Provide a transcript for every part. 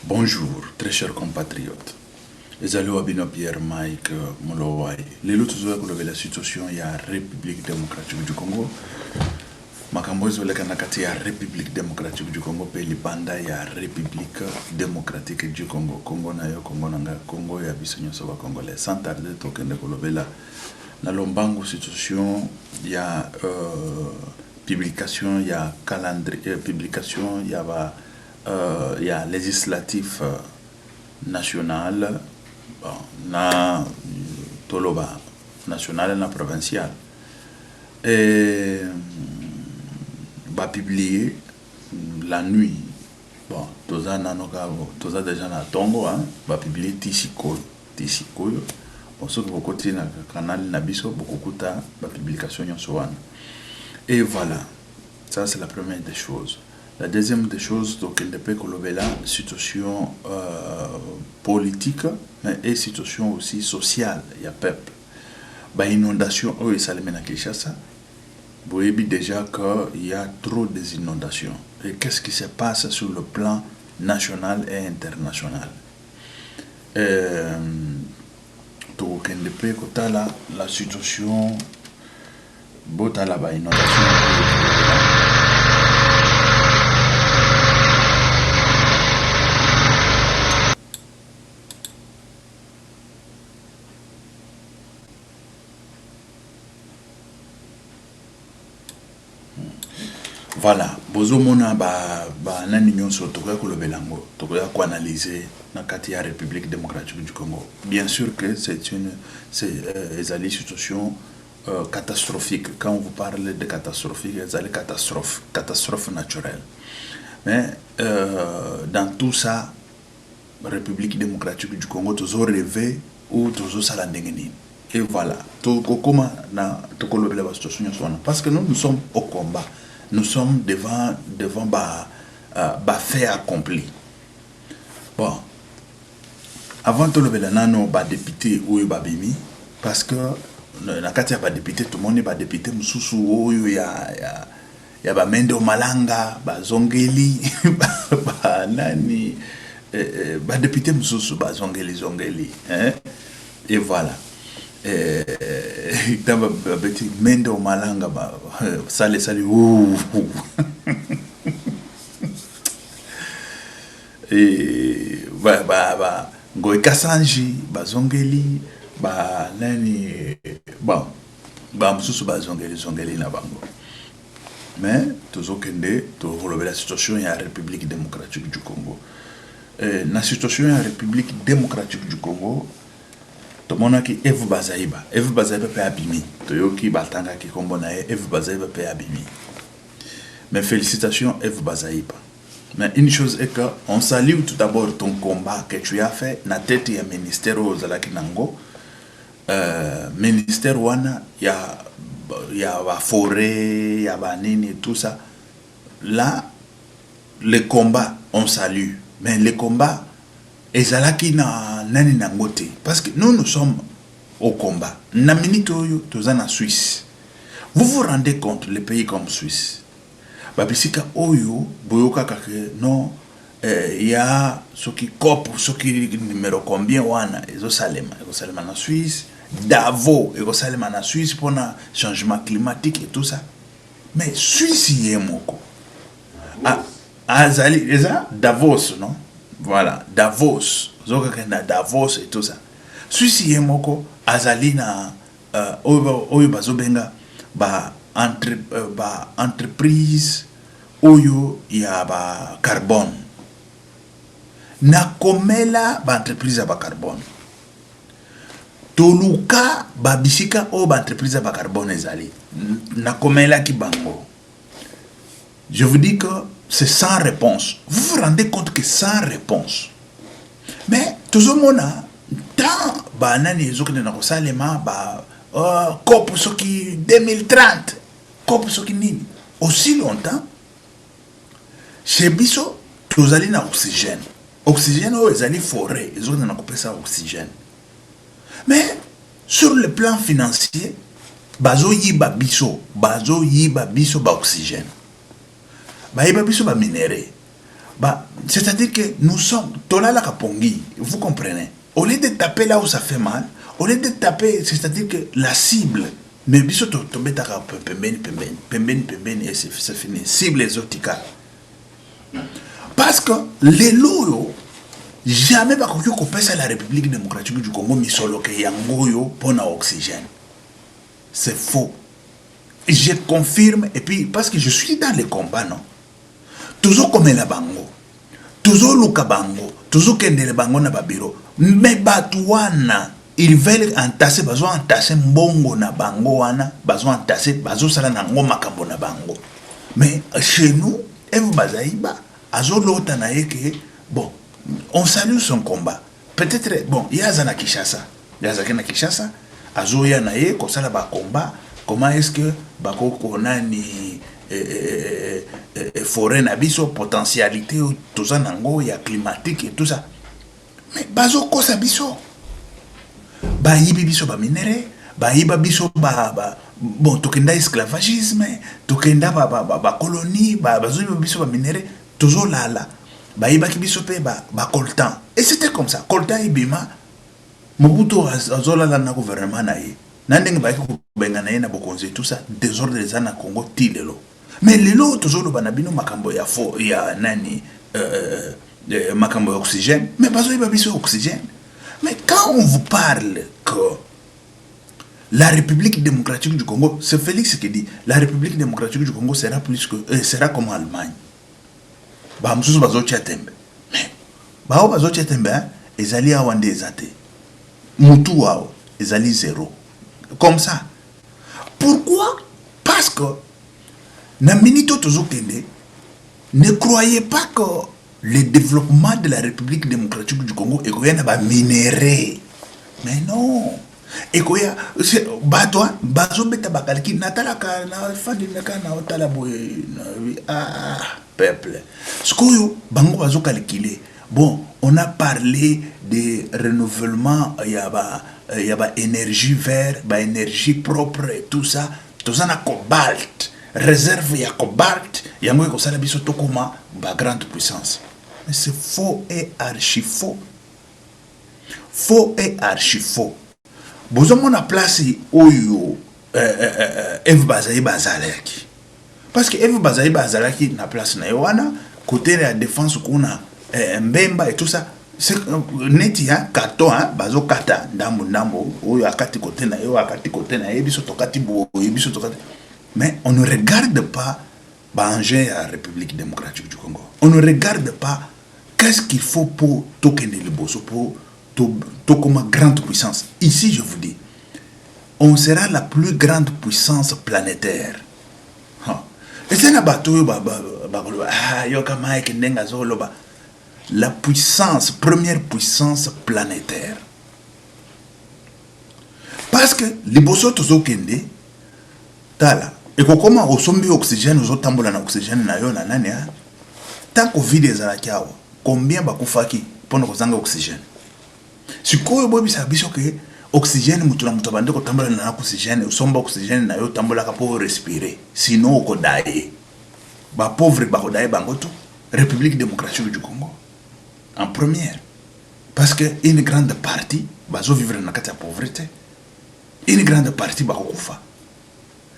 Bonjour, très chers compatriotes. Les allo abino Pierre Mike Molowai. Les lots de la situation il y a République démocratique du Congo. Makambozo le kanakati ya République démocratique du Congo pe libanda ya République démocratique du Congo. Congo na yo Congo nanga Congo ya bisonyo soba congolais. Sans tarder tokende kolobela na lombango situation ya publication ya calendrier publication ya ba il y a législatif national, bon, na toloba national et na provincial. Et va publier la nuit. Bon, tous ça déjà na tongo, hein, va publier Tishikoyo. Bon, ce que vous continuez dans le canal Nabiso, beaucoup kuta la publication yon. Et voilà, ça c'est la première des choses. La deuxième des choses, donc, il ne peut que la situation politique et situation aussi sociale. Il y a peuple. Bah, inondation, oh, ça le mène à Kinshasa. Vous voyez déjà qu'il y a trop d'inondations. Et qu'est-ce qui se passe sur le plan national et international? Donc, il ne peut que la situation, botala bah, inondation. Voilà, bozomona nani nyonso tokoya kolobela ngo, tokoya ko analyser na kati ya République démocratique du Congo. Bien sûr que c'est une situation catastrophique. Quand on vous parle de catastrophique, c'est catastrophe naturelle. Mais dans tout ça, République démocratique du Congo toujours rêvé ou toujours salandengeni. Et voilà, comment na tokolobela ba situation nyonso parce que nous sommes au combat. Nous sommes devant fait accompli. Bon, avant tout le nano ba député ou ba bimi parce que na kati ya ba député tout le monde ba député mususu oyo ya ba Mendo Malanga ba Zongeli ba nani ba député mususu ba Zongeli hein, et voilà. Mendo Malanga sale et Ngoy Kasanji bazongeli ba nani bon mususu bazongeli na bango. Mais toujours kende to relever la situation ya République démocratique du Congo. Na situation ya République démocratique du Congo to mona ki Eve Bazaiba pe abimi to yoki batanga ki kombo na Eve Bazaiba pe abimi. Mais félicitations Eve Bazaiba. Mais une chose est que on salue tout d'abord ton combat que tu as fait na tête ya ministère aux Alakinango. Ministère wana ya ba forêt, ya ba nini tout ça. Là le combat on salue, mais le combat ezalaki na nani nangote parce que nous sommes au combat. Na minute oyo toza na Suisse. Vous vous rendez compte les pays comme Suisse. Babisika oyo boyoka kake non ya soki cop soki numéro combien wana ezo salema na Suisse. Davos ezo salema na Suisse pour na changement climatique et tout ça. Mais Suisse yemoko. Azali eza Davos non? Voilà, Davos, Davos et tout ça. Suisse yemoko azali na oyo bazobenga entreprise oyo ya ba carbone. Na komela ba entreprise ya ba carbone. Toluka babisika o ba entreprise ya ba carbone ezali. Na komela ki bango. Je vous dis que c'est sans réponse. Vous vous rendez compte que sans réponse. Mais tout le monde a tant banani ezokene na kosalema COP soki 2030 COP soki nini aussi longtemps chez biso tozali na oxygène o ezali forêt ezokene na kopesa oxygène. Mais sur le plan financier bazo yiba biso ba oxygène. Baïba biso ba minéré. Bah, c'est-à-dire que nous sommes, Tola la Kapongi, vous comprenez. Au lieu de taper là où ça fait mal, au lieu de taper, c'est-à-dire que la cible, mais biso to betaka pembeni et c'est fini. Cible exotica. Parce que les loyaux, jamais pas qu'on passe à la République démocratique du Congo, mais solo que yangoyo pour l'oxygène. C'est faux. Je confirme, et puis parce que je suis dans les combats, non. Toujours comme la bango, toujours luka bango, toujours kende le bango na babiro. Mais batouana, ils veulent entasser, besoin entasser mbongo na bango wana, besoin entasser, besoin sala na ngoma kambo na bango. Mais chez nous, Evo Bazaïba, azo lota na yeke, bon, on salue son combat. Peut-être, bon, il y a Zana Kishasa, il y a Zakena Kishasa, azo ya na ye, kosala ba combat, comment est-ce que bako konani forêt na biso potentialité tout ça nango ya climatique et tout ça, mais bazo kosa biso ba yibi biso ba minéraux ba yiba biso ba bon tokenda esclavagisme tokenda ba colonie bazo yiba biso ba minéraux toujours là ba yiba ki biso pe ba coltan et c'était comme ça coltan ibima Mobutu azola na gouvernement na ye nandenge ba ko benga na ye na bokonzi tout ça désordre les na Congo tilelo. Mais les lots, toujours le banabino makambo ya fo ya nani makambo ya oxygène, mais pas besoin oxygène. Mais quand on vous parle que la République démocratique du Congo, c'est Félix qui dit, la République démocratique du Congo sera plus que sera comme l'Allemagne. Bah msusu bazo chatembe. Mais bah bazo chatembe hein, ezali awande ezate. Mutu wao ezali zéro. Comme ça. Pourquoi? Parce que na minito tozokende, ne croyez pas que le développement de la République démocratique du Congo est ba minéré. Mais non. Ekoya batwa bazo beta bakaliki natala ka na fandi naka na otala boye peuple. Skoyo bango bazo calculer. Bon, on a parlé de renouvellement, il y a ba énergie verte, ba énergie propre et tout ça na cobalt. Réserve ya cobalt, yango ko sala biso tokoma ba grande puissance. Mais c'est faux et archi faux. Faux et archi faux. Bozo mona place oyo Eve Bazaï Bazalaki. Parce que Eve Bazaï Bazalaki na place na yowana côté de la défense kuna mbemba et tout ça. C'est neti hein kato hein bazo kata ndambo oyo akati côté na yo akati côté na yebiso tokati bo yebiso tokati. Mais on ne regarde pas Bangé à la République démocratique du Congo. On ne regarde pas qu'est-ce qu'il faut pour Tokende Liboso, pour Tokoma grande puissance. Ici, je vous dis, on sera la plus grande puissance planétaire. Et c'est la puissance, première puissance planétaire. Parce que Liboso Tokende, tala. Et comment au sombi oxygène aux autres na oxygène na yo na nani hein? Tant que vide ezalaki awa combien bakufaki pona kozanga oxygène sikoyo bobi sa biso ke oxygène mutu na mutu bande ko tambola na oxygène osomba oxygène na yo tambola ka pour respirer sinon ko daye ba pauvre ba ko daye bango tout République démocratique du Congo en première parce que une grande partie bazo vivre na kati ya pauvreté une grande partie ba kufa.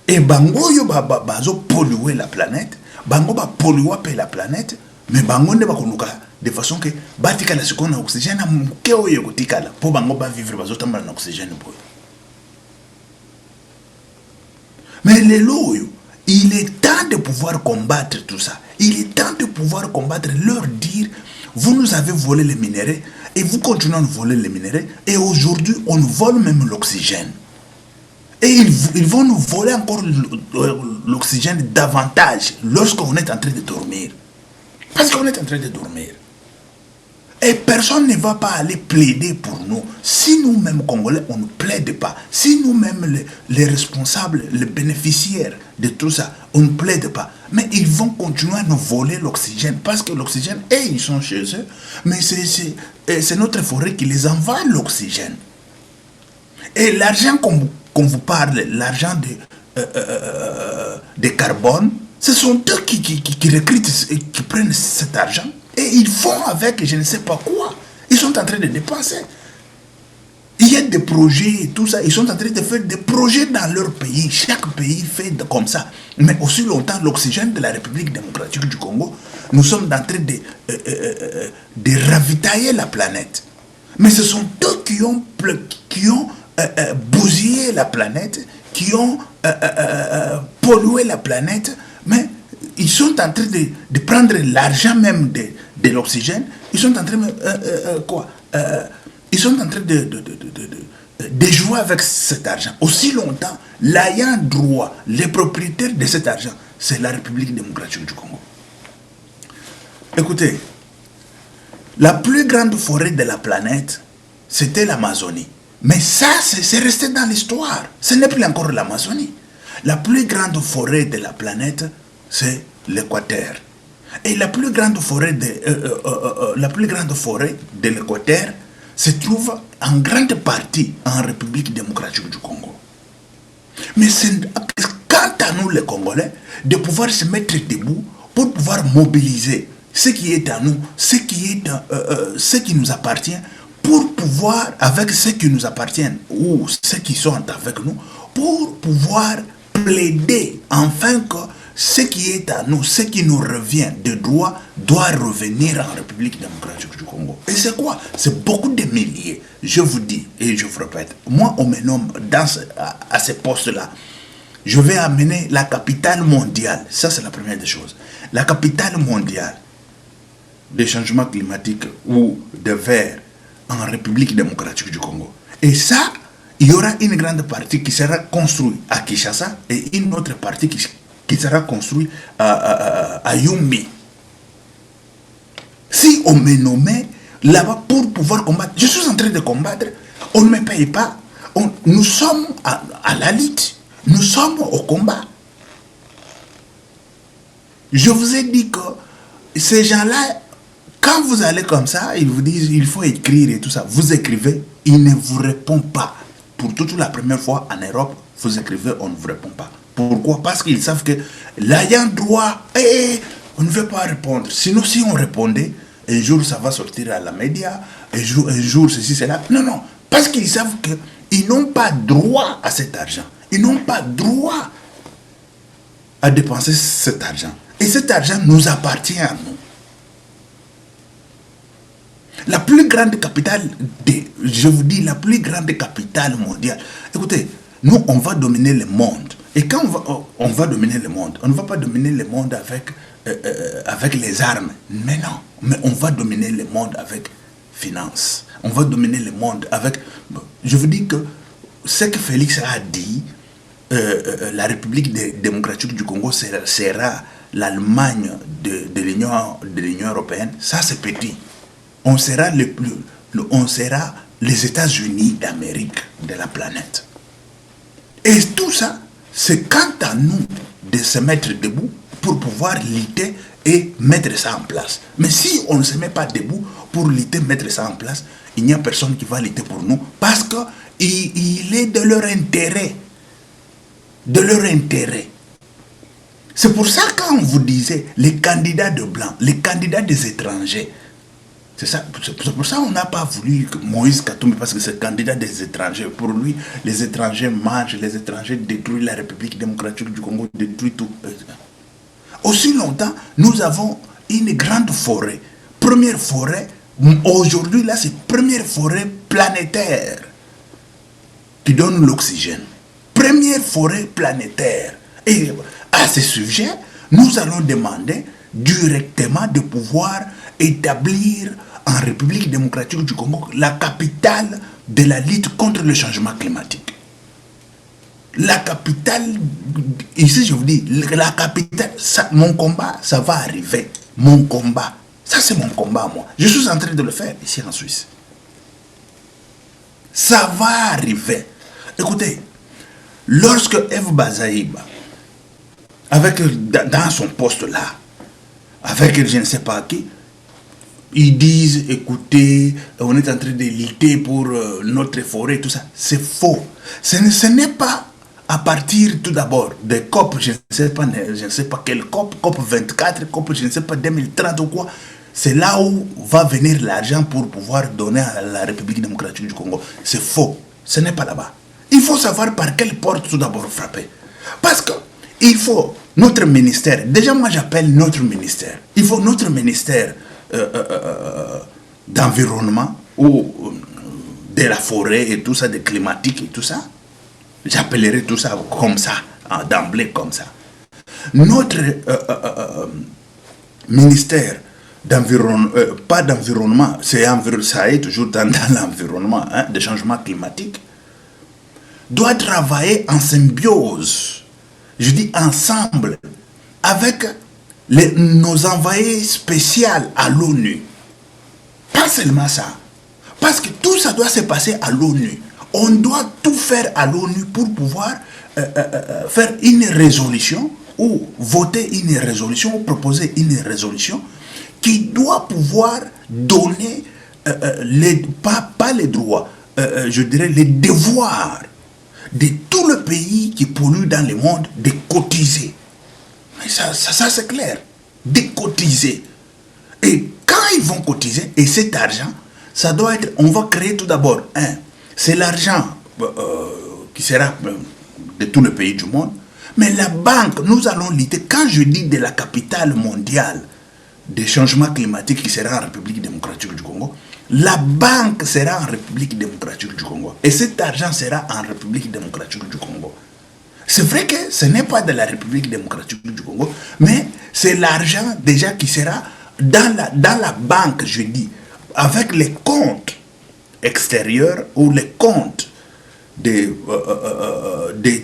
Et bango yo bazo polluer la planète, bango ba polluer la planète, mais bango ne ba konuka de façon que batika la seconde oxygène na mukeo yo kotikala pour bango ba vivre bazo tamba na oxygène boy. Mais les loyo, il est temps de pouvoir combattre tout ça. Il est temps de pouvoir combattre, leur dire vous nous avez volé les minéraux et vous continuez à nous voler les minéraux et aujourd'hui on nous vole même l'oxygène. Et ils vont nous voler encore l'oxygène davantage lorsqu'on est en train de dormir. Parce qu'on est en train de dormir. Et personne ne va pas aller plaider pour nous. Si nous-mêmes, Congolais, on ne plaide pas, si nous-mêmes, les responsables, les bénéficiaires de tout ça, on ne plaide pas, mais ils vont continuer à nous voler l'oxygène. Parce que l'oxygène, ils sont chez eux, mais c'est notre forêt qui les envoie l'oxygène. Et l'argent qu'on vous parle, l'argent de carbone, ce sont eux qui recrutent et qui prennent cet argent Et ils font avec je ne sais pas quoi. Ils sont en train de dépenser. Il y a des projets et tout ça. Ils sont en train de faire des projets dans leur pays. Chaque pays fait comme ça. Mais aussi longtemps, l'oxygène de la République démocratique du Congo, nous sommes en train de ravitailler la planète. Mais ce sont eux qui ont bousillé la planète, qui ont pollué la planète. Mais ils sont en train de prendre l'argent même de l'oxygène. Ils sont en train ils sont en train de jouer avec cet argent. Aussi longtemps, l'ayant droit, les propriétaires de cet argent, c'est la République démocratique du Congo. Écoutez, la plus grande forêt de la planète, c'était l'Amazonie. Mais ça, c'est resté dans l'histoire. Ce n'est plus encore l'Amazonie. La plus grande forêt de la planète, c'est l'Équateur. Et la plus grande forêt de l'Équateur se trouve en grande partie en République démocratique du Congo. Mais c'est quant à nous les Congolais, de pouvoir se mettre debout pour pouvoir mobiliser ce qui est à nous, ce qui nous appartient, pour pouvoir, avec ce qui nous appartient ou ceux qui sont avec nous, pour pouvoir plaider enfin que ce qui est à nous, ce qui nous revient de droit, doit revenir en République démocratique du Congo. Et c'est quoi? C'est beaucoup de milliers. Je vous dis et je vous répète, moi on me nomme à ce poste-là. Je vais amener la capitale mondiale. Ça c'est la première des choses. La capitale mondiale des changements climatiques ou de verre en République démocratique du Congo. Et ça, il y aura une grande partie qui sera construite à Kinshasa et une autre partie qui sera construite à Yumbi. Si on me nommait là-bas pour pouvoir combattre, je suis en train de combattre, on ne me paye pas, nous sommes à la lutte, nous sommes au combat. Je vous ai dit que ces gens-là, quand vous allez comme ça, ils vous disent il faut écrire et tout ça. Vous écrivez, ils ne vous répondent pas. Pour toute la première fois en Europe, vous écrivez, on ne vous répond pas. Pourquoi? Parce qu'ils savent que l'ayant droit, on ne veut pas répondre. Sinon, si on répondait, un jour ça va sortir à la média, un jour ceci, cela. Non, non. Parce qu'ils savent qu'ils n'ont pas droit à cet argent. Ils n'ont pas droit à dépenser cet argent. Et cet argent nous appartient à nous. La plus grande capitale, je vous dis, la plus grande capitale mondiale. Écoutez, nous, on va dominer le monde. Et quand on va dominer le monde, on ne va pas dominer le monde avec les armes. Mais non, mais on va dominer le monde avec finance. On va dominer le monde avec... Je vous dis que ce que Félix a dit, la République démocratique du Congo sera l'Allemagne de l'Union européenne. Ça, c'est petit. On sera les États-Unis d'Amérique, de la planète. Et tout ça, c'est quant à nous de se mettre debout pour pouvoir lutter et mettre ça en place. Mais si on ne se met pas debout pour lutter, mettre ça en place, il n'y a personne qui va lutter pour nous parce qu'il est de leur intérêt. De leur intérêt. C'est pour ça quand on vous disait les candidats de blancs, les candidats des étrangers, c'est pour ça qu'on n'a pas voulu Moïse Katumbi, parce que c'est le candidat des étrangers. Pour lui, les étrangers mangent, les étrangers détruisent la République démocratique du Congo, détruisent tout. Aussi longtemps, nous avons une grande forêt. Première forêt, aujourd'hui, là, c'est première forêt planétaire qui donne l'oxygène. Première forêt planétaire. Et à ce sujet, nous allons demander directement de pouvoir établir en République démocratique du Congo la capitale de la lutte contre le changement climatique. La capitale, ici je vous dis, la capitale, ça, mon combat, ça va arriver. Mon combat, ça c'est mon combat moi. Je suis en train de le faire ici en Suisse. Ça va arriver. Écoutez, lorsque Eve Bazaïba, dans son poste là, avec je ne sais pas qui, ils disent, écoutez, on est en train de lutter pour notre forêt, tout ça. C'est faux. Ce n'est pas à partir tout d'abord des COP, je ne sais pas quel COP, COP 24, COP je ne sais pas 2030 ou quoi. c'est là où va venir l'argent pour pouvoir donner à la République démocratique du Congo. C'est faux. Ce n'est pas là-bas. Il faut savoir par quelle porte tout d'abord frapper. Parce que il faut notre ministère, déjà moi j'appelle notre ministère, il faut notre ministère d'environnement ou de la forêt et tout ça, de climatique et tout ça. J'appellerai tout ça comme ça, d'emblée comme ça. Notre ministère d'environnement, pas d'environnement, ça est toujours dans l'environnement, hein, des changements climatiques, doit travailler en symbiose, je dis ensemble, avec nos envoyés spéciaux à l'ONU. Pas seulement ça, parce que tout ça doit se passer à l'ONU. On doit tout faire à l'ONU pour pouvoir faire une résolution ou voter une résolution ou proposer une résolution qui doit pouvoir donner pas les droits, je dirais les devoirs de tout le pays qui pollue dans le monde de cotiser. Mais ça c'est clair, de cotiser. Et quand ils vont cotiser, et cet argent, ça doit être, on va créer tout d'abord, c'est l'argent qui sera de tout le pays du monde, mais la banque, nous allons lutter, quand je dis de la capitale mondiale des changements climatiques qui sera en République démocratique du Congo, la banque sera en République démocratique du Congo. Et cet argent sera en République démocratique du Congo. C'est vrai que ce n'est pas de la République démocratique du Congo, mais c'est l'argent déjà qui sera dans la banque, je dis, avec les comptes extérieurs ou les comptes de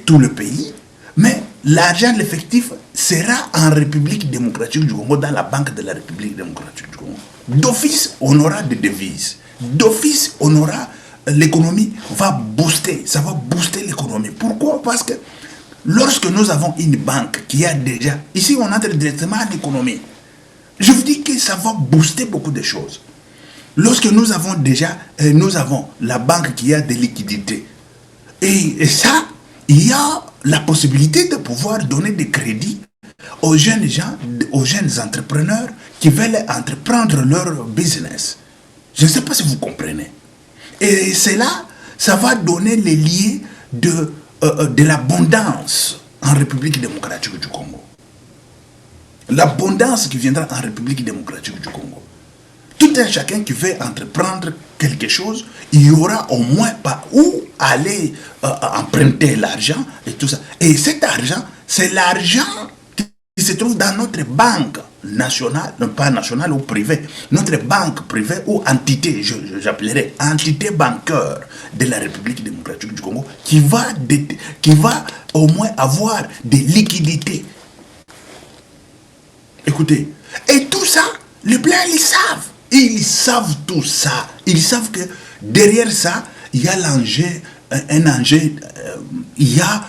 tout le pays, mais l'argent, l'effectif, sera en République démocratique du Congo, dans la banque de la République démocratique du Congo. D'office, on aura des devises. D'office, on aura, l'économie va booster, ça va booster l'économie. Pourquoi? Parce que lorsque nous avons une banque qui a déjà, ici on entre directement à l'économie, je vous dis que ça va booster beaucoup de choses. Lorsque nous avons déjà, nous avons la banque qui a des liquidités, et ça, il y a la possibilité de pouvoir donner des crédits aux jeunes gens, aux jeunes entrepreneurs qui veulent entreprendre leur business. Je ne sais pas si vous comprenez. Et cela, ça va donner les liens de l'abondance en République démocratique du Congo. L'abondance qui viendra en République démocratique du Congo. Tout un chacun qui veut entreprendre quelque chose, il y aura au moins pas où aller emprunter l'argent et tout ça. Et cet argent, c'est l'argent qui se trouve dans notre banque nationale, non pas nationale ou privée, notre banque privée ou entité, j'appellerais entité bancaire de la République démocratique du Congo, qui va au moins avoir des liquidités. Écoutez, et tout ça, les blancs, ils savent. Ils savent tout ça. Ils savent que derrière ça, il y a l'enjeu, un enjeu, il y a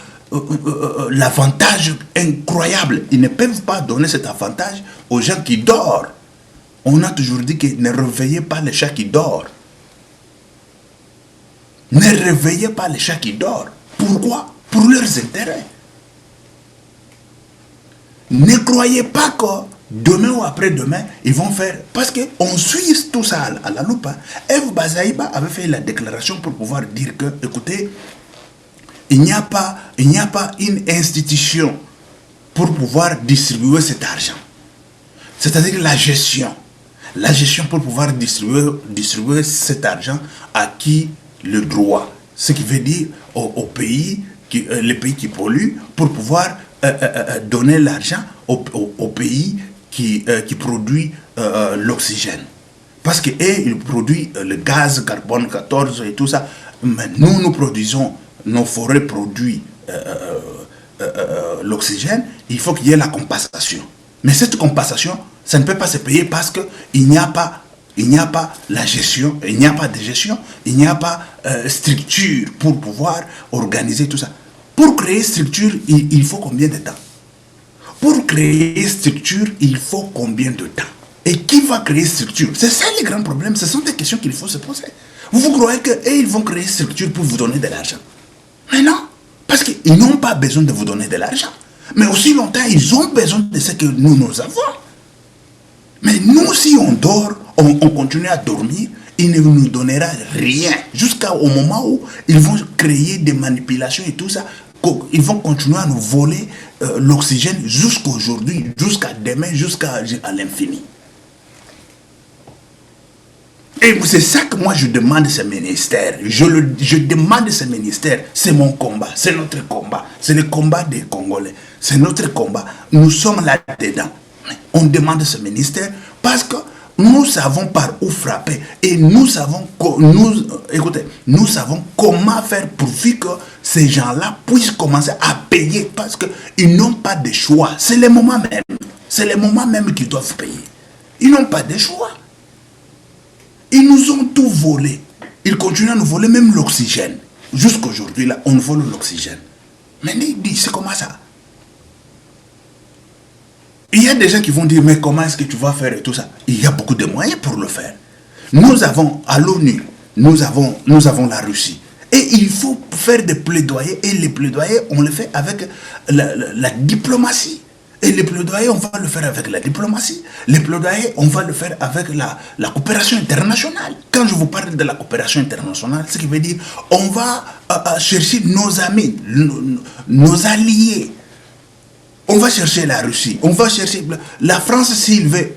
l'avantage incroyable. Ils ne peuvent pas donner cet avantage aux gens qui dorment. On a toujours dit que ne réveillez pas les chats qui dorment. Ne réveillez pas les chats qui dorment. Pourquoi? Pour leurs intérêts. Ne croyez pas que demain ou après-demain, ils vont faire... Parce qu'on suit tout ça à la loupe. Eve Bazaïba avait fait la déclaration pour pouvoir dire que, écoutez, il n'y a pas une institution pour pouvoir distribuer cet argent. C'est-à-dire la gestion. La gestion pour pouvoir distribuer cet argent à qui le droit. Ce qui veut dire aux pays, les pays qui polluent, pour pouvoir donner l'argent aux pays qui produit l'oxygène. Parce qu'ils produisent le gaz, carbone 14 et tout ça. Mais nous produisons, nos forêts produisent l'oxygène. Il faut qu'il y ait la compensation. Mais cette compensation, ça ne peut pas se payer parce qu'il n'y a pas la gestion, il n'y a pas de gestion, il n'y a pas structure pour pouvoir organiser tout ça. Pour créer structure, il faut combien de temps? Pour créer structure, il faut combien de temps? Et qui va créer structure? C'est ça les grands problèmes. Ce sont des questions qu'il faut se poser. Vous croyez qu'ils vont créer structure pour vous donner de l'argent? Mais non. Parce qu'ils n'ont pas besoin de vous donner de l'argent. Mais aussi longtemps, ils ont besoin de ce que nous avons. Mais nous, si on dort, on continue à dormir, il ne nous donnera rien. Jusqu'au moment où ils vont créer des manipulations et tout ça. Ils vont continuer à nous voler l'oxygène jusqu'à aujourd'hui, jusqu'à demain, jusqu'à l'infini. Et c'est ça que moi je demande ce ministère. Je demande ce ministère. C'est mon combat. C'est notre combat. C'est le combat des Congolais. C'est notre combat. Nous sommes là-dedans. On demande ce ministère parce que nous savons par où frapper. Et nous savons, nous savons comment faire pourvu que ces gens-là puissent commencer à payer parce qu'ils n'ont pas de choix. C'est le moment même. C'est le moment même qu'ils doivent payer. Ils n'ont pas de choix. Ils nous ont tout volé. Ils continuent à nous voler même l'oxygène. Jusqu'aujourd'hui, là, on vole l'oxygène. Mais c'est comment ça? Il y a des gens qui vont dire, mais comment est-ce que tu vas faire et tout ça? Il y a beaucoup de moyens pour le faire. Nous avons, à l'ONU, nous avons la Russie. Et il faut faire des plaidoyers. Et les plaidoyers, on les fait avec la diplomatie. Et les plaidoyers, on va le faire avec la diplomatie. Les plaidoyers, on va le faire avec la coopération internationale. Quand je vous parle de la coopération internationale, ce qui veut dire, on va chercher nos amis, nos alliés. On va chercher la Russie, on va chercher la France s'il veut,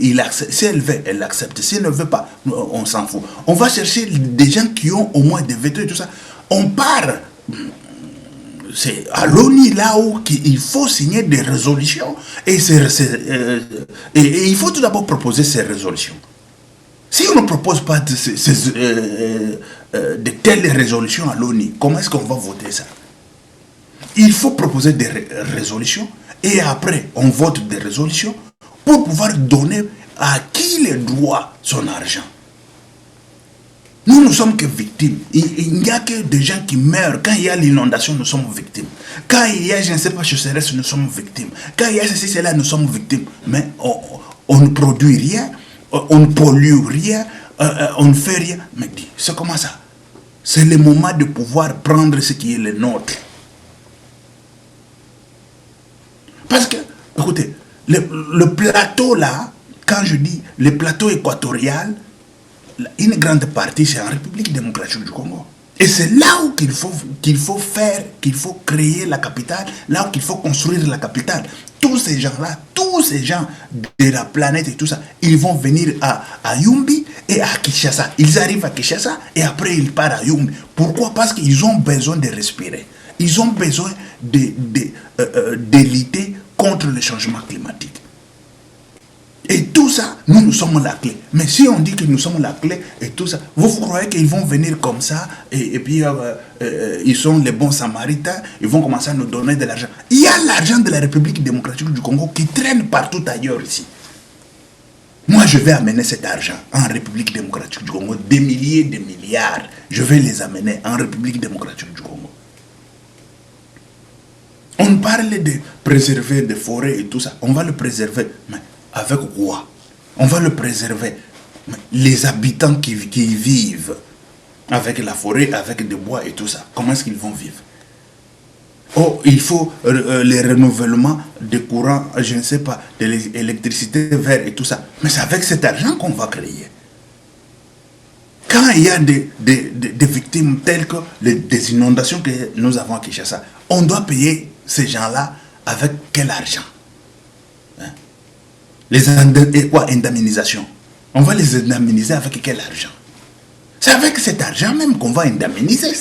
si elle veut, elle accepte. Si elle ne veut pas, on s'en fout. On va chercher des gens qui ont au moins des vétos et tout ça. On part, c'est à l'ONU là où il faut signer des résolutions. Et il faut tout d'abord proposer ces résolutions. Si on ne propose pas de telles résolutions à l'ONU, comment est-ce qu'on va voter ça? Il faut proposer des résolutions. Et après, on vote des résolutions pour pouvoir donner à qui les droit son argent. Nous ne sommes que victimes. Il n'y a que des gens qui meurent. Quand il y a l'inondation, nous sommes victimes. Quand il y a, je ne sais pas, sécheresse, nous sommes victimes. Quand il y a ceci, cela, nous sommes victimes. Mais on ne produit rien, on ne pollue rien, on ne fait rien. Mais c'est comment ça? C'est le moment de pouvoir prendre ce qui est le nôtre. Parce que, écoutez, le plateau là, quand je dis le plateau équatorial, une grande partie c'est en République démocratique du Congo. Et c'est là où qu'il faut créer la capitale, là où qu'il faut construire la capitale. Tous ces gens-là, tous ces gens de la planète et tout ça, ils vont venir à Yumbi et à Kinshasa. Ils arrivent à Kinshasa et après ils partent à Yumbi. Pourquoi? Parce qu'ils ont besoin de respirer. Ils ont besoin de lutter contre le changement climatique. Et tout ça, nous sommes la clé. Mais si on dit que nous sommes la clé et tout ça, vous croyez qu'ils vont venir comme ça et puis ils sont les bons samaritains, ils vont commencer à nous donner de l'argent. Il y a l'argent de la République démocratique du Congo qui traîne partout ailleurs ici. Moi, je vais amener cet argent en République démocratique du Congo, des milliers de milliards. Je vais les amener en République démocratique du Congo. On parle de préserver des forêts et tout ça. On va le préserver. Mais avec quoi? On va le préserver. Mais les habitants qui vivent avec la forêt, avec des bois et tout ça, comment est-ce qu'ils vont vivre? Oh, il faut les renouvellements des courants, je ne sais pas, de l'électricité verte et tout ça. Mais c'est avec cet argent qu'on va créer. Quand il y a des victimes telles que des inondations que nous avons à Kinshasa, on doit payer ces gens-là avec quel argent? Hein? Indemnisation. On va les indemniser avec quel argent? C'est avec cet argent même qu'on va indemniser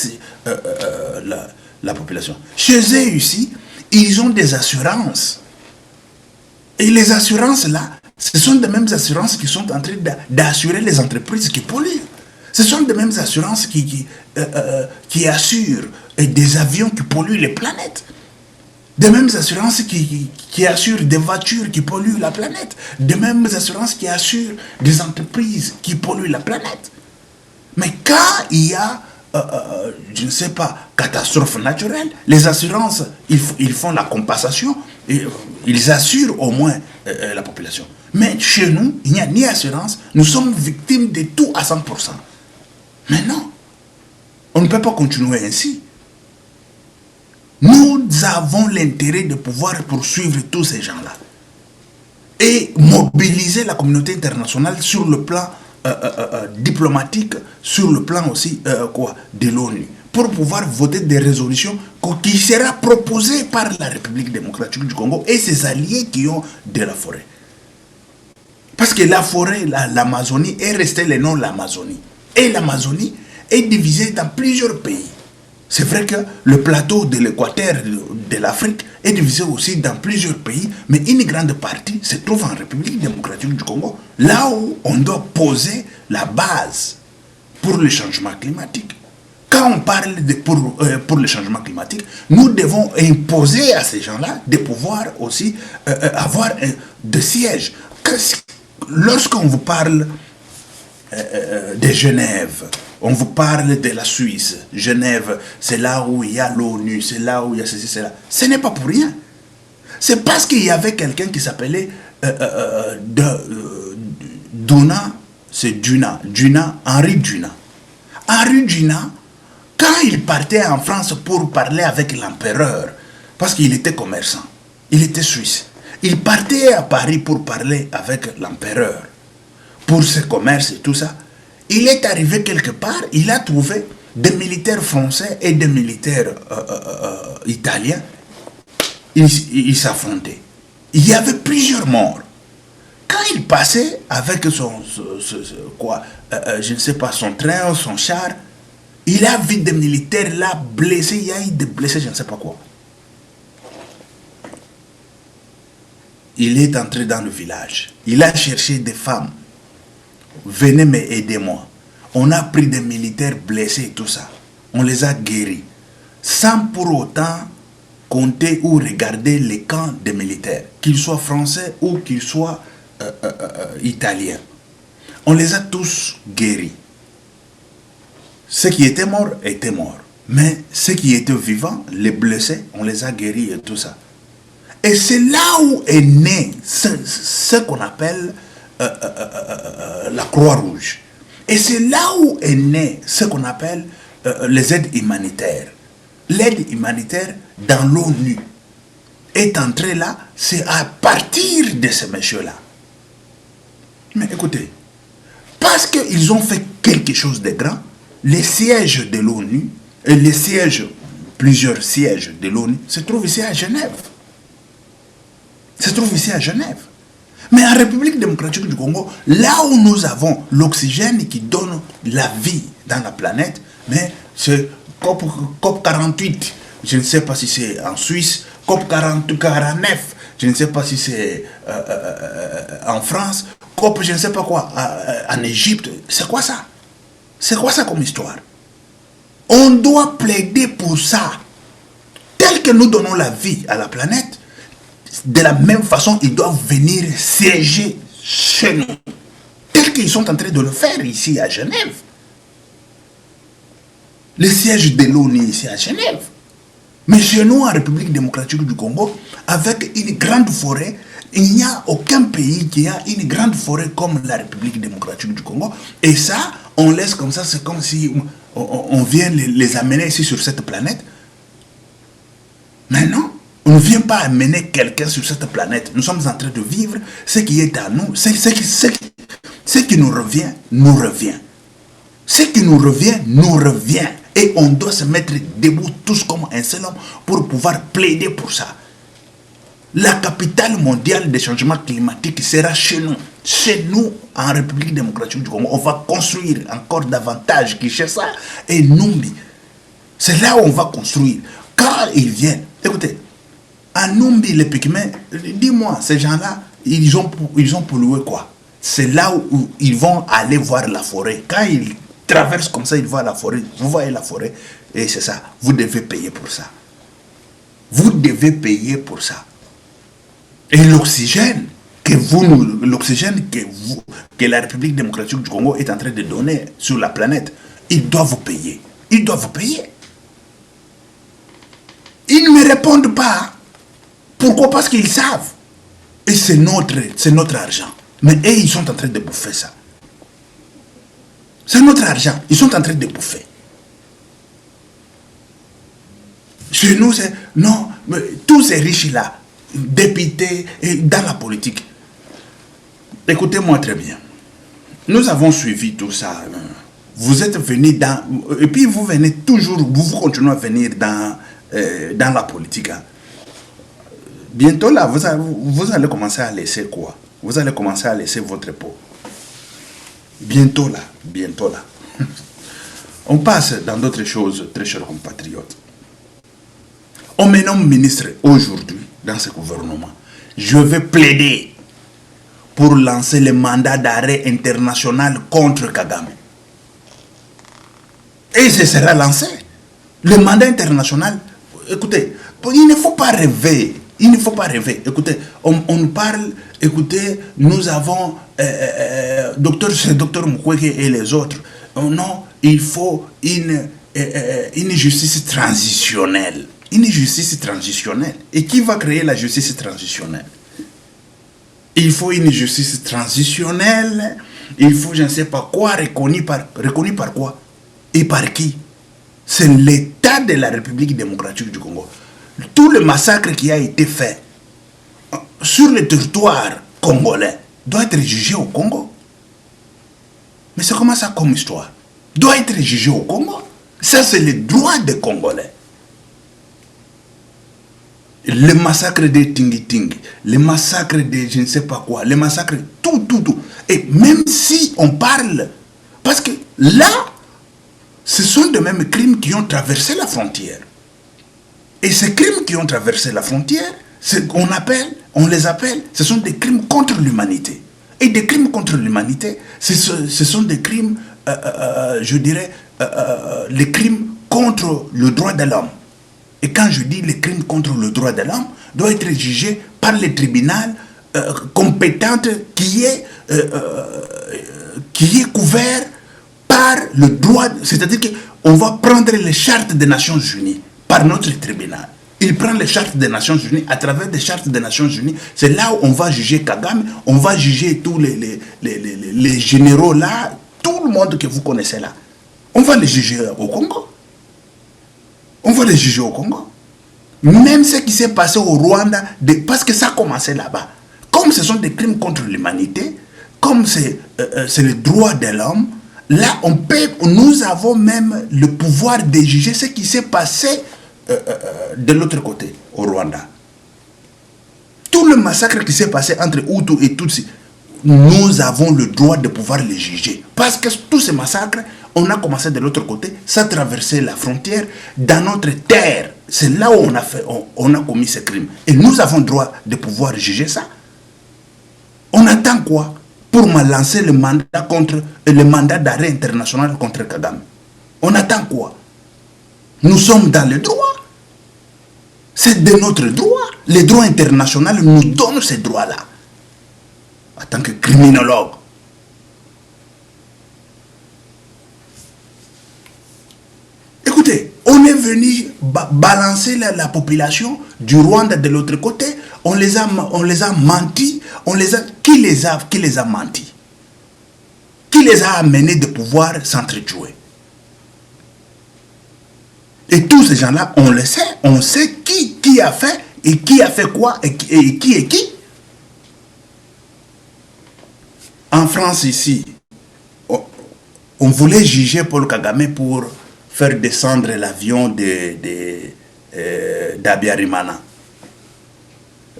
la population. Chez eux ici, ils ont des assurances. Et les assurances là, ce sont les mêmes assurances qui sont en train d'assurer les entreprises qui polluent. Ce sont les mêmes assurances qui assurent des avions qui polluent les planètes. Des mêmes assurances qui assurent des voitures qui polluent la planète. Des mêmes assurances qui assurent des entreprises qui polluent la planète. Mais quand il y a, je ne sais pas, catastrophe naturelle, les assurances, ils font la compensation et ils assurent au moins la population. Mais chez nous, il n'y a ni assurance, nous sommes victimes de tout à 100%. Mais non, on ne peut pas continuer ainsi. Nous avons l'intérêt de pouvoir poursuivre tous ces gens-là. et mobiliser la communauté internationale sur le plan diplomatique, sur le plan aussi de l'ONU, pour pouvoir voter des résolutions qui sera proposées par la République démocratique du Congo et ses alliés qui ont de la forêt. Parce que la forêt, l'Amazonie, est resté le nom l'Amazonie. Et l'Amazonie est divisée dans plusieurs pays. C'est vrai que le plateau de l'équateur de l'Afrique est divisé aussi dans plusieurs pays, mais une grande partie se trouve en République démocratique du Congo, là où on doit poser la base pour le changement climatique. Quand on parle pour le changement climatique, nous devons imposer à ces gens-là de pouvoir aussi avoir de sièges. Lorsqu'on vous parle de Genève, on vous parle de la Suisse. Genève, c'est là où il y a l'ONU, c'est là où il y a ceci, cela. Ce n'est pas pour rien. C'est parce qu'il y avait quelqu'un qui s'appelait Henri Dunant. Henri Dunant, quand il partait en France pour parler avec l'empereur, parce qu'il était commerçant, il était suisse, il partait à Paris pour parler avec l'empereur, pour ce commerce et tout ça. Il est arrivé quelque part, il a trouvé des militaires français et des militaires italiens. Ils s'affrontaient. Il y avait plusieurs morts. Quand il passait avec je ne sais pas, son train, son char, il a vu des militaires là blessés, il y a eu des blessés, je ne sais pas quoi. Il est entré dans le village. Il a cherché des femmes. Venez m'aider-moi. On a pris des militaires blessés et tout ça. On les a guéris. Sans pour autant compter ou regarder les camps des militaires, qu'ils soient français ou qu'ils soient italiens. On les a tous guéris. Ceux qui étaient morts étaient morts. Mais ceux qui étaient vivants, les blessés, on les a guéris et tout ça. Et c'est là où est né ce qu'on appelle la Croix-Rouge. Et c'est là où est né ce qu'on appelle les aides humanitaires. L'aide humanitaire dans l'ONU est entrée là, c'est à partir de ces messieurs-là. Mais écoutez, parce qu'ils ont fait quelque chose de grand, les sièges de l'ONU, et les sièges, plusieurs sièges de l'ONU, se trouvent ici à Genève. Se trouvent ici à Genève. Mais en République démocratique du Congo, là où nous avons l'oxygène qui donne la vie dans la planète, mais c'est COP 48, je ne sais pas si c'est en Suisse, COP 49, je ne sais pas si c'est en France, COP je ne sais pas quoi, en Égypte. C'est quoi ça? C'est quoi ça comme histoire? On doit plaider pour ça. Tel que nous donnons la vie à la planète, de la même façon, ils doivent venir siéger chez nous. Tel qu'ils sont en train de le faire ici à Genève. Le siège de l'ONU ici à Genève. Mais chez nous, en République démocratique du Congo, avec une grande forêt, il n'y a aucun pays qui a une grande forêt comme la République démocratique du Congo. Et ça, on laisse comme ça, c'est comme si on vient les amener ici sur cette planète. Mais non, on ne vient pas amener quelqu'un sur cette planète. Nous sommes en train de vivre ce qui est à nous. Ce qui nous revient, nous revient. Ce qui nous revient, nous revient. Et on doit se mettre debout tous comme un seul homme pour pouvoir plaider pour ça. La capitale mondiale des changements climatiques sera chez nous. Chez nous, en République démocratique du Congo, on va construire encore davantage Kinshasa et Numbi. C'est là où on va construire. Quand ils viennent, écoutez, à Numbi, les Pygmées, dis-moi, ces gens-là, ils ont pollué quoi? C'est là où ils vont aller voir la forêt. Quand ils traversent comme ça, ils voient la forêt. Vous voyez la forêt, et c'est ça. Vous devez payer pour ça. Vous devez payer pour ça. Et l'oxygène que la République démocratique du Congo est en train de donner sur la planète, ils doivent vous payer. Ils doivent vous payer. Ils ne me répondent pas. Pourquoi? Parce qu'ils savent. Et c'est notre argent. Mais eux, ils sont en train de bouffer ça. C'est notre argent. Ils sont en train de bouffer. Chez nous, c'est... Non, mais tous ces riches-là, députés, et dans la politique, Écoutez-moi très bien. Nous avons suivi tout ça. Vous êtes venus dans... Et puis vous venez toujours, vous continuez à venir dans la politique. Hein. Bientôt là, vous allez commencer à laisser quoi? Vous allez commencer à laisser votre peau. Bientôt là, bientôt là. On passe dans d'autres choses, très chers compatriotes. On me nomme ministre aujourd'hui dans ce gouvernement. Je vais plaider pour lancer le mandat d'arrêt international contre Kagame. Et ce sera lancé. Le mandat international, écoutez, il ne faut pas rêver. Il ne faut pas rêver. Écoutez, on parle, écoutez, nous avons docteur Mukwege et les autres. Non, il faut une justice transitionnelle. Une justice transitionnelle. Et qui va créer la justice transitionnelle? Il faut une justice transitionnelle. Il faut je ne sais pas quoi, reconnu par quoi? Et par qui? C'est l'État de la République démocratique du Congo. Tout le massacre qui a été fait sur le territoire congolais doit être jugé au Congo. Mais c'est comment ça comme histoire? Doit être jugé au Congo. Ça, c'est le droit des Congolais. Le massacre des Tingi-Tingi, le massacre de je ne sais pas quoi, le massacre, tout. Et même si on parle, parce que là, ce sont de mêmes crimes qui ont traversé la frontière. Et ces crimes qui ont traversé la frontière, on les appelle, ce sont des crimes contre l'humanité. Et des crimes contre l'humanité, ce sont des crimes, je dirais, les crimes contre le droit de l'homme. Et quand je dis les crimes contre le droit de l'homme, doit être jugé par le tribunal compétent qui est couvert par le droit, c'est-à-dire qu'on va prendre les chartes des Nations Unies par notre tribunal. Il prend les chartes des Nations Unies, à travers les chartes des Nations Unies, c'est là où on va juger Kagame, on va juger tous les généraux là, tout le monde que vous connaissez là. On va les juger au Congo. On va les juger au Congo. Même ce qui s'est passé au Rwanda, parce que ça a commencé là-bas. Comme ce sont des crimes contre l'humanité, comme c'est le droit de l'homme, là, nous avons même le pouvoir de juger ce qui s'est passé de l'autre côté, au Rwanda. Tout le massacre qui s'est passé entre Hutu et Tutsi, nous avons le droit de pouvoir les juger. Parce que tous ces massacres, on a commencé de l'autre côté, ça a traversé la frontière, dans notre terre. C'est là où on a commis ces crimes. Et nous avons le droit de pouvoir juger ça. On attend quoi pour me lancer le mandat d'arrêt international contre Kagame? On attend quoi? Nous sommes dans le droit. C'est de notre droit. Le droit international nous donne ces droits-là. En tant que criminologue. Écoutez, on est venu balancer la population du Rwanda de l'autre côté. On les a menti. Qui les a menti? Qui les a amenés de pouvoir s'entretuer? Et tous ces gens-là, on le sait. On sait qui a fait et qui a fait quoi et qui est qui. En France, ici, on voulait juger Paul Kagame pour faire descendre l'avion d'Abiyarimana.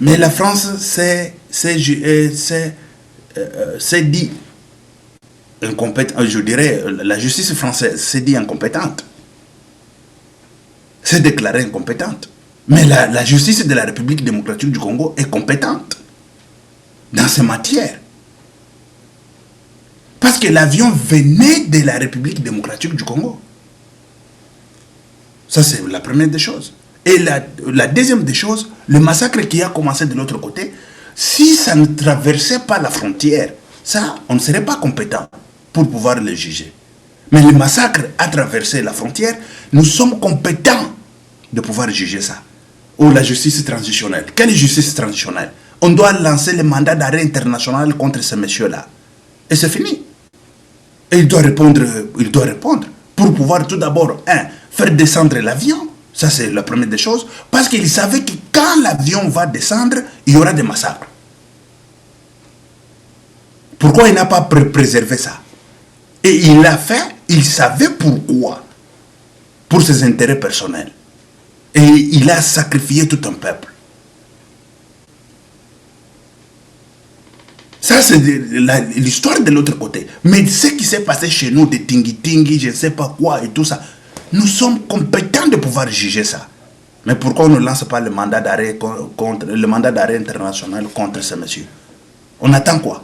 Mais la France s'est dit incompétente, je dirais, la justice française s'est dit incompétente. S'est déclarée incompétente. Mais la justice de la République démocratique du Congo est compétente dans ces matières. Parce que l'avion venait de la République démocratique du Congo. Ça, c'est la première des choses. Et la deuxième des choses, le massacre qui a commencé de l'autre côté, si ça ne traversait pas la frontière, ça, on ne serait pas compétent pour pouvoir le juger. Mais le massacre a traversé la frontière, nous sommes compétents de pouvoir juger ça. Ou la justice transitionnelle. Quelle justice transitionnelle? On doit lancer le mandat d'arrêt international contre ce monsieur-là. Et c'est fini. Et il doit répondre. Pour pouvoir tout d'abord, faire descendre l'avion. Ça, c'est la première des choses. Parce qu'il savait que quand l'avion va descendre, il y aura des massacres. Pourquoi il n'a pas préservé ça? Et il l'a fait, il savait pourquoi. Pour ses intérêts personnels. Et il a sacrifié tout un peuple. Ça, c'est l'histoire de l'autre côté. Mais ce qui s'est passé chez nous, des tingui-tingui, je ne sais pas quoi et tout ça, nous sommes compétents de pouvoir juger ça. Mais pourquoi on ne lance pas le mandat d'arrêt international contre ces messieurs? On attend quoi?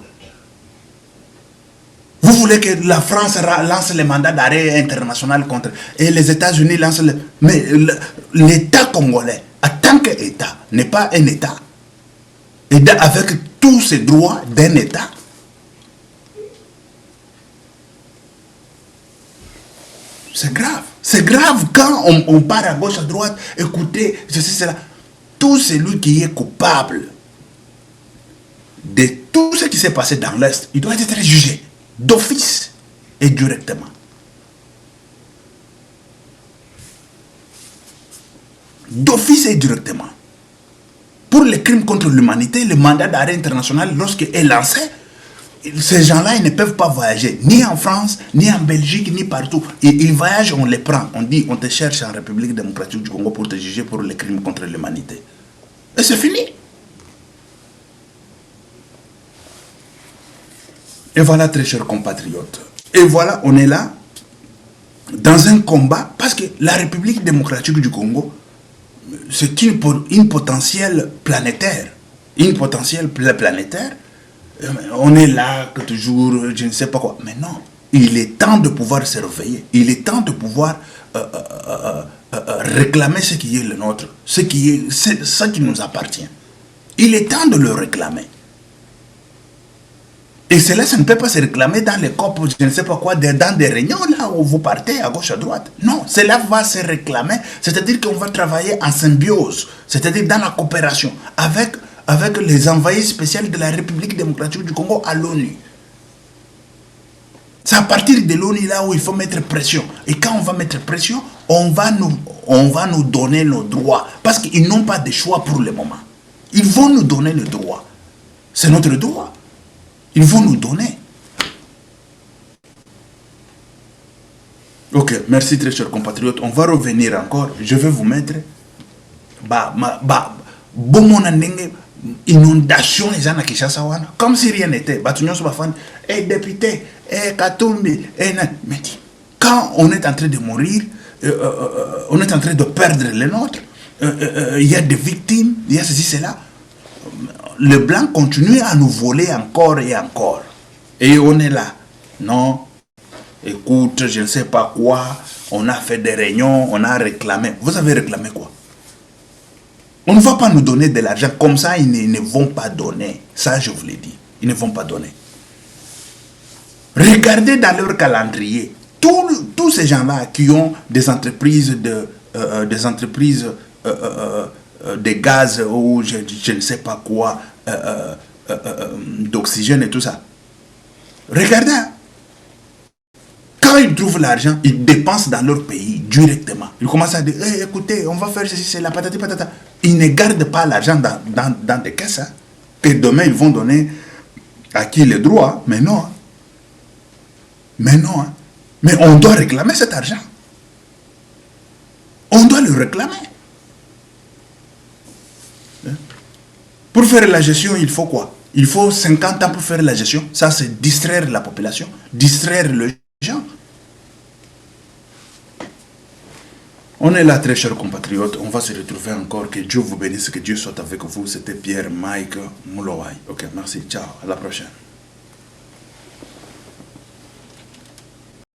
Vous voulez que la France lance le mandat d'arrêt international contre... Et les États-Unis lancent le... Mais l'État congolais, en tant qu'État, n'est pas un État. Et avec tous ces droits d'un État. C'est grave. C'est grave quand on part à gauche, à droite. Écoutez, ceci, cela. Tout celui qui est coupable de tout ce qui s'est passé dans l'Est, il doit être jugé d'office et directement. D'office et directement. Pour les crimes contre l'humanité, le mandat d'arrêt international, lorsqu'il est lancé, ces gens-là, ils ne peuvent pas voyager, ni en France, ni en Belgique, ni partout. Et ils voyagent, on les prend. On dit, on te cherche en République démocratique du Congo pour te juger pour les crimes contre l'humanité. Et c'est fini. Et voilà, très chers compatriotes. Et voilà, on est là, dans un combat, parce que la République démocratique du Congo, c'est une potentielle planétaire. Une potentielle planétaire. On est là, que toujours, je ne sais pas quoi. Mais non, il est temps de pouvoir se réveiller. Il est temps de pouvoir réclamer ce qui est le nôtre. Ce qui nous appartient. Il est temps de le réclamer. Et cela, ça ne peut pas se réclamer dans les COP, je ne sais pas quoi, dans des réunions là où vous partez à gauche, à droite. Non, cela va se réclamer, c'est-à-dire qu'on va travailler en symbiose, c'est-à-dire dans la coopération avec les envoyés spéciaux de la République démocratique du Congo à l'ONU. C'est à partir de l'ONU là où il faut mettre pression. Et quand on va mettre pression, on va nous donner nos droits. Parce qu'ils n'ont pas de choix pour le moment. Ils vont nous donner le droit. C'est notre droit. Ils vont nous donner. Ok, merci très chers compatriotes. On va revenir encore. Je vais vous mettre... inondation les gens à Kinshasa wana. Comme si rien n'était. Et député, et Katumbi, et... Mais quand on est en train de mourir, on est en train de perdre les nôtres, il y a des victimes, il y a ceci, cela. Le blanc continue à nous voler encore et encore. Et on est là. Non, écoute, je ne sais pas quoi. On a fait des réunions, on a réclamé. Vous avez réclamé quoi? On ne va pas nous donner de l'argent. Comme ça, ils ne vont pas donner. Ça, je vous l'ai dit. Ils ne vont pas donner. Regardez dans leur calendrier. Tous ces gens-là qui ont des entreprises de gaz ou je ne sais pas quoi, d'oxygène et tout ça. Regardez, quand ils trouvent l'argent, ils dépensent dans leur pays directement. Ils commencent à dire, hey, écoutez, on va faire ceci, c'est la patati patata. Ils ne gardent pas l'argent dans des caisses. Hein, que demain, ils vont donner à qui les droits. Mais non. Mais non. Hein. Mais on doit réclamer cet argent. On doit le réclamer. Pour faire la gestion, il faut quoi? Il faut 50 ans pour faire la gestion. Ça, c'est distraire la population, distraire les gens. On est là, très chers compatriotes. On va se retrouver encore. Que Dieu vous bénisse, que Dieu soit avec vous. C'était Pierre Mike Moulowai. Ok, merci. Ciao. À la prochaine.